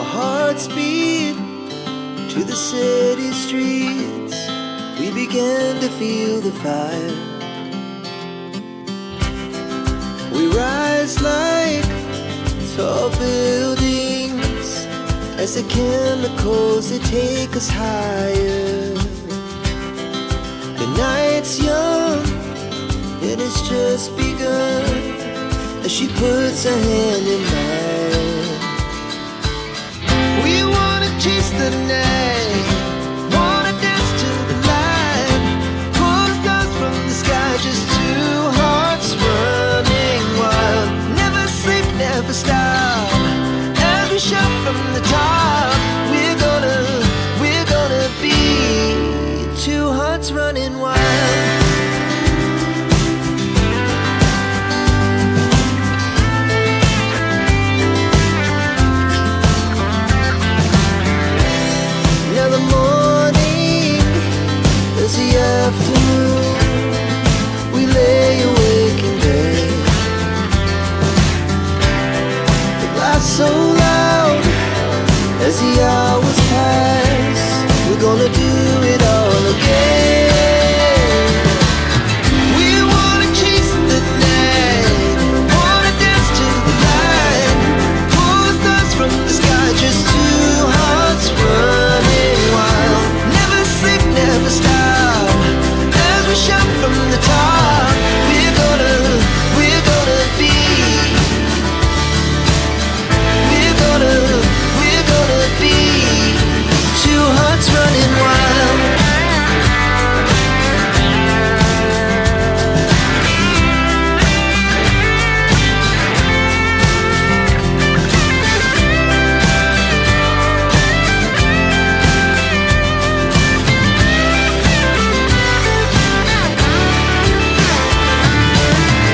Our hearts beat to the city streets. We began to feel the fire. We rise like tall buildings as the chemicals, they take us higher. The night's young, it has just begun, as she puts her hand in mine. We wanna chase the night, wanna dance to the light, pull stars from the sky, just two hearts running wild. Never sleep, never stop, as we shout from the top. We're gonna be two hearts running wild. Now the morning is the afternoon. We lay awake in bed. The laughs so loud as the hours pass. We're gonna